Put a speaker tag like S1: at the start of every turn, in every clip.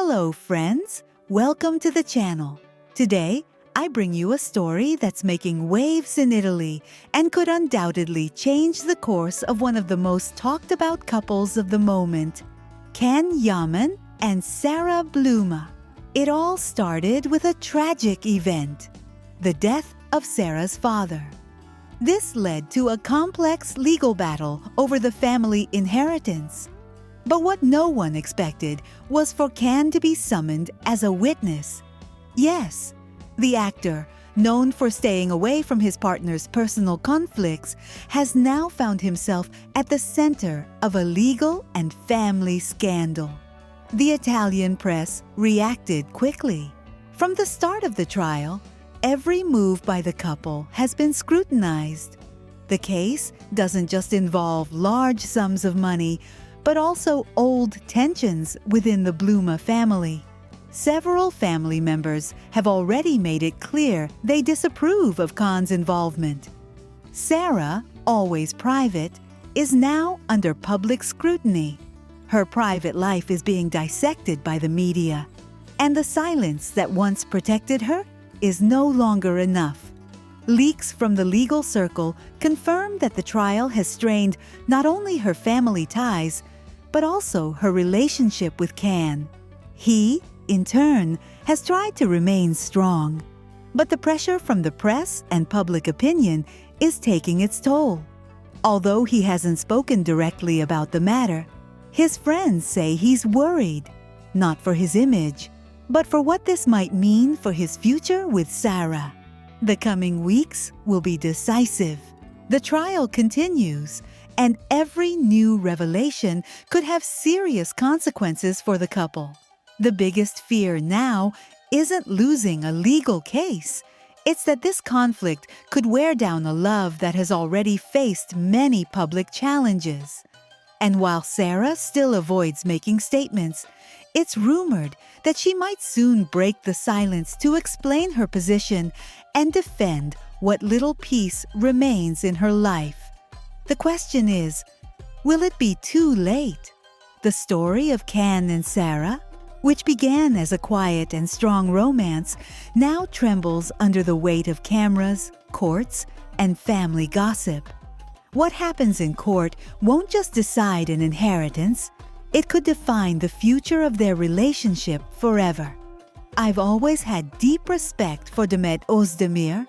S1: Hello, friends! Welcome to the channel. Today, I bring you a story that's making waves in Italy and could undoubtedly change the course of one of the most talked about couples of the moment, Can Yaman and Sarah Bluma. It all started with a tragic event, the death of Sarah's father. This led to a complex legal battle over the family inheritance. But what no one expected was for Can to be summoned as a witness. Yes, the actor, known for staying away from his partner's personal conflicts, has now found himself at the center of a legal and family scandal. The Italian press reacted quickly. From the start of the trial, every move by the couple has been scrutinized. The case doesn't just involve large sums of money, but also old tensions within the Bluma family. Several family members have already made it clear they disapprove of Can's involvement. Sarah, always private, is now under public scrutiny. Her private life is being dissected by the media, and the silence that once protected her is no longer enough. Leaks from the legal circle confirm that the trial has strained not only her family ties, but also her relationship with Can. He, in turn, has tried to remain strong. But the pressure from the press and public opinion is taking its toll. Although he hasn't spoken directly about the matter, his friends say he's worried, not for his image, but for what this might mean for his future with Sarah. The coming weeks will be decisive. The trial continues, and every new revelation could have serious consequences for the couple. The biggest fear now isn't losing a legal case. It's that this conflict could wear down a love that has already faced many public challenges. And while Sarah still avoids making statements, it's rumored that she might soon break the silence to explain her position and defend what little peace remains in her life. The question is, will it be too late? The story of Can and Sarah, which began as a quiet and strong romance, now trembles under the weight of cameras, courts, and family gossip. What happens in court won't just decide an inheritance, it could define the future of their relationship forever. I've always had deep respect for Demet Özdemir.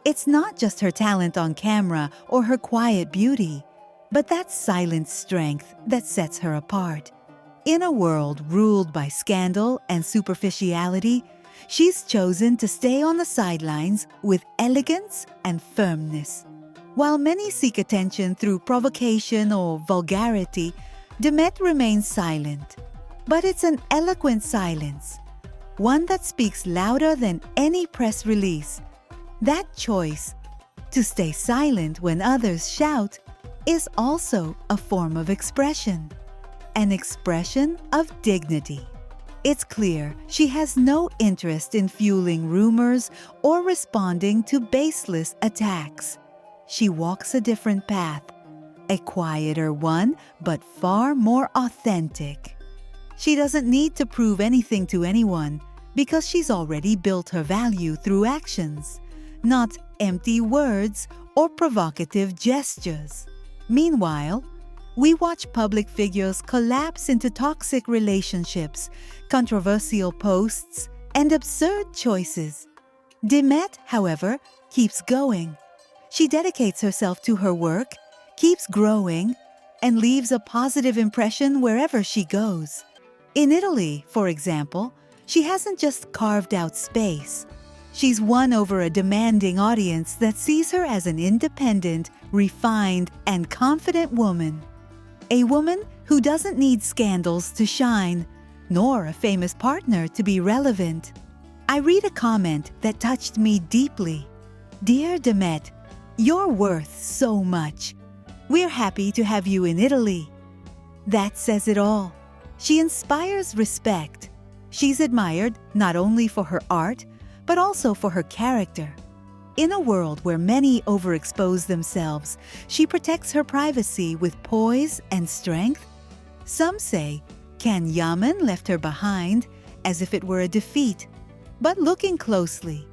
S1: It's not just her talent on camera or her quiet beauty, but that silent strength that sets her apart. In a world ruled by scandal and superficiality, she's chosen to stay on the sidelines with elegance and firmness. While many seek attention through provocation or vulgarity, Demet remains silent. But it's an eloquent silence, one that speaks louder than any press release. That choice, to stay silent when others shout, is also a form of expression, an expression of dignity. It's clear she has no interest in fueling rumors or responding to baseless attacks. She walks a different path, a quieter one, but far more authentic. She doesn't need to prove anything to anyone because she's already built her value through actions, not empty words or provocative gestures. Meanwhile, we watch public figures collapse into toxic relationships, controversial posts, and absurd choices. Demet, however, keeps going. She dedicates herself to her work, keeps growing, and leaves a positive impression wherever she goes. In Italy, for example, she hasn't just carved out space. She's won over a demanding audience that sees her as an independent, refined, and confident woman. A woman who doesn't need scandals to shine, nor a famous partner to be relevant. I read a comment that touched me deeply. "Dear Demet, you're worth so much. We're happy to have you in Italy." That says it all. She inspires respect. She's admired not only for her art, but also for her character. In a world where many overexpose themselves, she protects her privacy with poise and strength. Some say Can Yaman left her behind as if it were a defeat. But looking closely,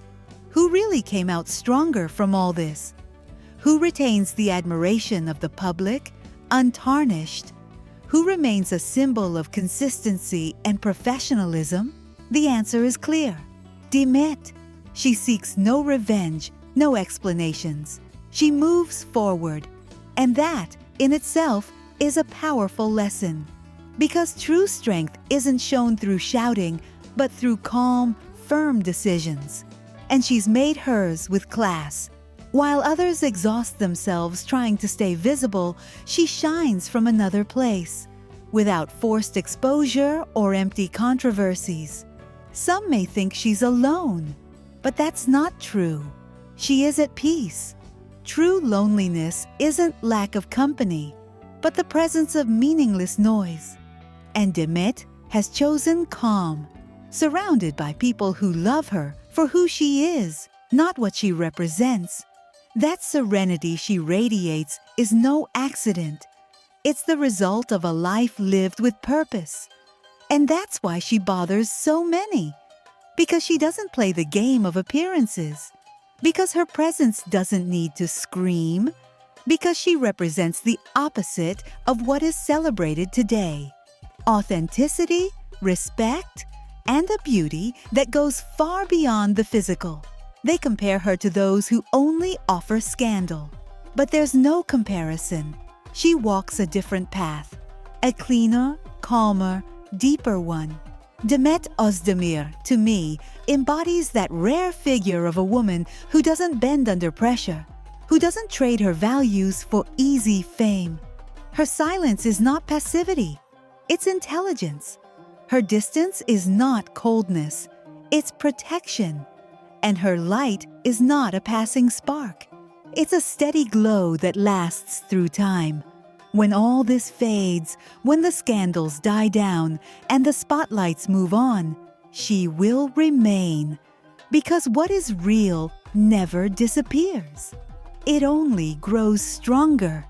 S1: who really came out stronger from all this? Who retains the admiration of the public, untarnished? Who remains a symbol of consistency and professionalism? The answer is clear. Demet. She seeks no revenge, no explanations. She moves forward. And that, in itself, is a powerful lesson. Because true strength isn't shown through shouting, but through calm, firm decisions. And she's made hers with class. While others exhaust themselves trying to stay visible, she shines from another place, without forced exposure or empty controversies. Some may think she's alone, but that's not true. She is at peace. True loneliness isn't lack of company, but the presence of meaningless noise. And Demet has chosen calm, surrounded by people who love her for who she is, not what she represents. That serenity she radiates is no accident. It's the result of a life lived with purpose. And that's why she bothers so many. Because she doesn't play the game of appearances. Because her presence doesn't need to scream. Because she represents the opposite of what is celebrated today. Authenticity, respect, and a beauty that goes far beyond the physical. They compare her to those who only offer scandal. But there's no comparison. She walks a different path, a cleaner, calmer, deeper one. Demet Özdemir, to me, embodies that rare figure of a woman who doesn't bend under pressure, who doesn't trade her values for easy fame. Her silence is not passivity, it's intelligence. Her distance is not coldness, it's protection. And her light is not a passing spark. It's a steady glow that lasts through time. When all this fades, when the scandals die down and the spotlights move on, she will remain. Because what is real never disappears. It only grows stronger.